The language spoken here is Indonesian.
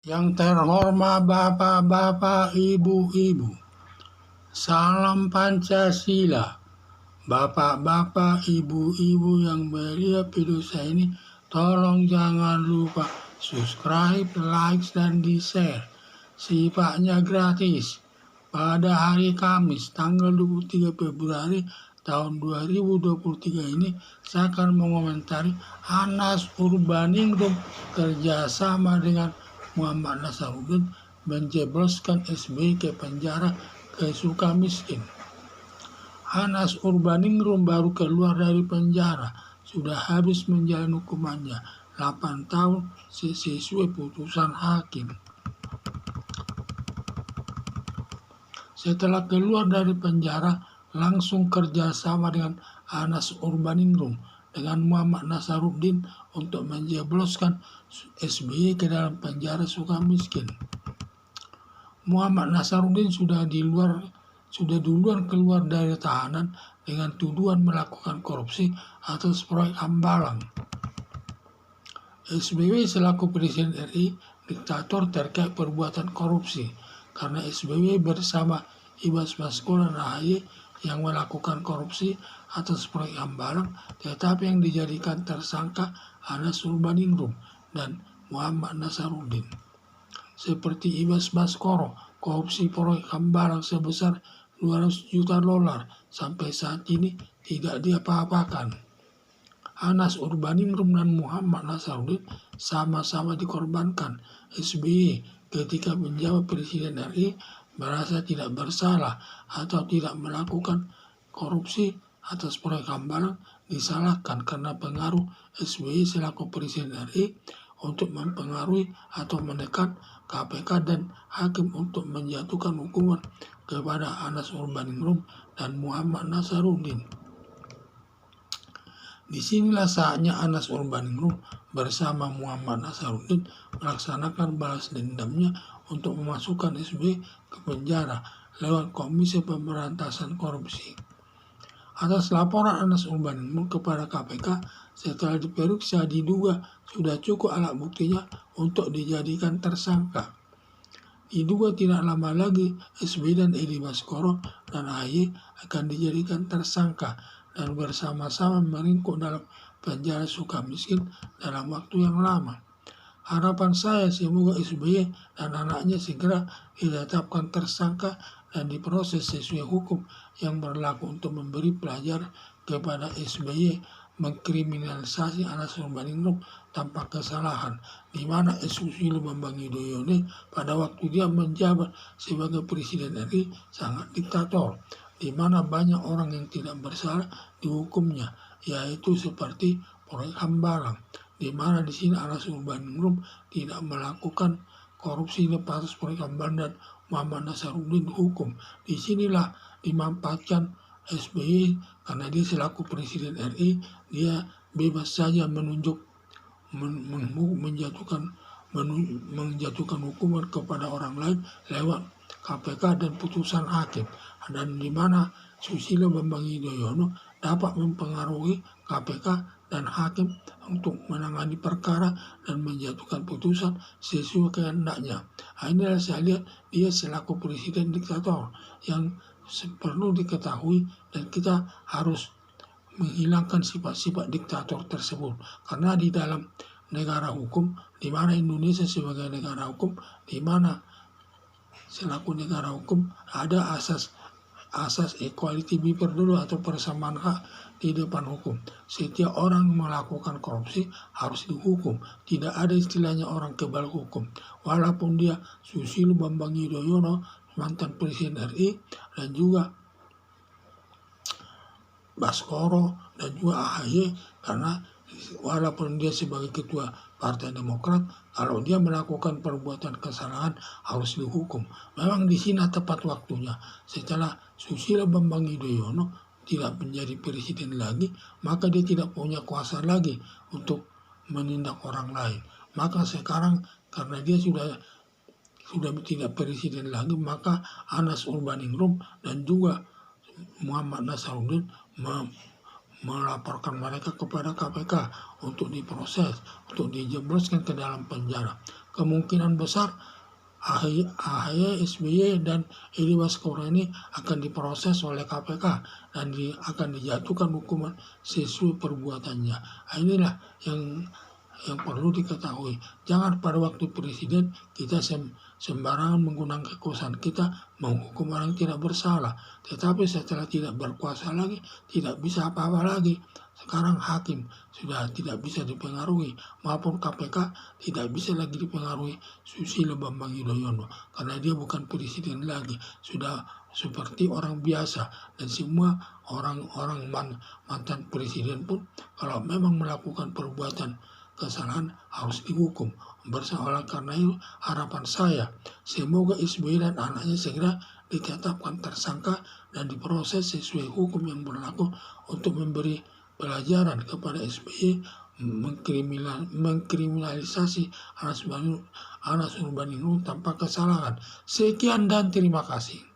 Yang terhormat Bapak-bapak, Ibu-ibu, salam Pancasila. Bapak-bapak, Ibu-ibu yang melihat video saya ini, tolong jangan lupa subscribe, like, dan di-share. Sifatnya gratis. Pada hari Kamis, tanggal 23 Februari tahun 2023 ini, saya akan mengomentari Anas Urbaningrum kerjasama dengan Muhammad Nasaruddin menjebloskan SBY ke penjara ke Sukamiskin. Anas Urbaningrum baru keluar dari penjara, sudah habis menjalani hukumannya 8 tahun sesuai putusan hakim. Setelah keluar dari penjara, langsung kerjasama dengan Anas Urbaningrum dengan Muhammad Nasaruddin untuk menjebloskan SBY ke dalam penjara Sukamiskin. Muhammad Nasaruddin sudah duluan keluar dari tahanan dengan tuduhan melakukan korupsi atas proyek Hambalang. SBY selaku Presiden RI diktator terkait perbuatan korupsi karena SBY bersama Ibas Baskoro dan AHY yang melakukan korupsi atas proyek Hambalang, tetapi yang dijadikan tersangka Anas Urbaningrum dan Muhammad Nasaruddin. Seperti Ibas Baskoro, korupsi proyek Hambalang sebesar 200 juta dolar sampai saat ini tidak diapa-apakan. Anas Urbaningrum dan Muhammad Nasaruddin sama-sama dikorbankan. SBY ketika menjabat Presiden RI merasa tidak bersalah atau tidak melakukan korupsi atas proyek Hambalang, disalahkan karena pengaruh SBY selaku Presiden RI untuk mempengaruhi atau menekan KPK dan hakim untuk menjatuhkan hukuman kepada Anas Urbaningrum dan Muhammad Nasaruddin. Disinilah saatnya Anas Urbaningrum bersama Muhammad Nasaruddin melaksanakan balas dendamnya untuk memasukkan SBY ke penjara lewat Komisi Pemberantasan Korupsi. Atas laporan Anas Urbaningrum kepada KPK, setelah diperiksa diduga sudah cukup alat buktinya untuk dijadikan tersangka. Diduga tidak lama lagi SBY dan Edi Baskoro dan AHY akan dijadikan tersangka dan bersama-sama meringkuk dalam penjara Sukamiskin dalam waktu yang lama. Harapan saya semoga SBY dan anaknya segera ditetapkan tersangka dan diproses sesuai hukum yang berlaku untuk memberi pelajaran kepada SBY mengkriminalisasi Anas Urbaningrum tanpa kesalahan, di mana Susilo Bambang Yudhoyono pada waktu dia menjabat sebagai Presiden RI sangat diktator, di mana banyak orang yang tidak bersalah dihukumnya, yaitu seperti proyek Hambalang, di mana di sini Anas Urbaningrum tidak melakukan korupsi lepas proyek Hambalang dan Muhammad Nasaruddin hukum. Disinilah dimanfaatkan SBY karena dia selaku Presiden RI, dia bebas saja menjatuhkan hukuman kepada orang lain lewat KPK dan putusan hakim, dan di mana Susilo Bambang Yudhoyono dapat mempengaruhi KPK dan hakim untuk menangani perkara dan menjatuhkan putusan sesuai kehendaknya. Inilah saya lihat dia selaku presiden diktator yang perlu diketahui, dan kita harus menghilangkan sifat-sifat diktator tersebut, karena di dalam negara hukum, di mana Indonesia sebagai negara hukum, di mana selaku negara hukum ada asas equality before the law atau persamaan hak di depan hukum. Setiap orang melakukan korupsi harus dihukum. Tidak ada istilahnya orang kebal hukum. Walaupun dia Susilo Bambang Yudhoyono, mantan Presiden RI, dan juga Baskoro dan juga AHY, karena walaupun dia sebagai ketua Partai Demokrat, kalau dia melakukan perbuatan kesalahan harus dihukum. Memang di sini tepat waktunya. Setelah Susilo Bambang Yudhoyono tidak menjadi presiden lagi, maka dia tidak punya kuasa lagi untuk menindak orang lain. Maka sekarang karena dia sudah tidak presiden lagi, maka Anas Urbaningrum dan juga Muhammad Nasaruddin melaporkan mereka kepada KPK untuk diproses, untuk dijebloskan ke dalam penjara. kemungkinan besar AHY, SBY, dan Edi Baskoro ini akan diproses oleh KPK dan akan dijatuhkan hukuman sesuai perbuatannya. Inilah yang perlu diketahui. Jangan pada waktu presiden kita sembarangan menggunakan kekuasaan kita menghukum orang yang tidak bersalah. Tetapi setelah tidak berkuasa lagi, tidak bisa apa-apa lagi. Sekarang hakim sudah tidak bisa dipengaruhi, maupun KPK tidak bisa lagi dipengaruhi Susilo Bambang Yudhoyono, karena dia bukan presiden lagi, sudah seperti orang biasa. Dan semua orang-orang mantan presiden pun kalau memang melakukan perbuatan kesalahan harus dihukum bersalah. Karena itu harapan saya semoga SBY dan anaknya segera ditetapkan tersangka dan diproses sesuai hukum yang berlaku untuk memberi pelajaran kepada SBY mengkriminalisasi Anas Urbaningrum tanpa kesalahan. Sekian dan terima kasih.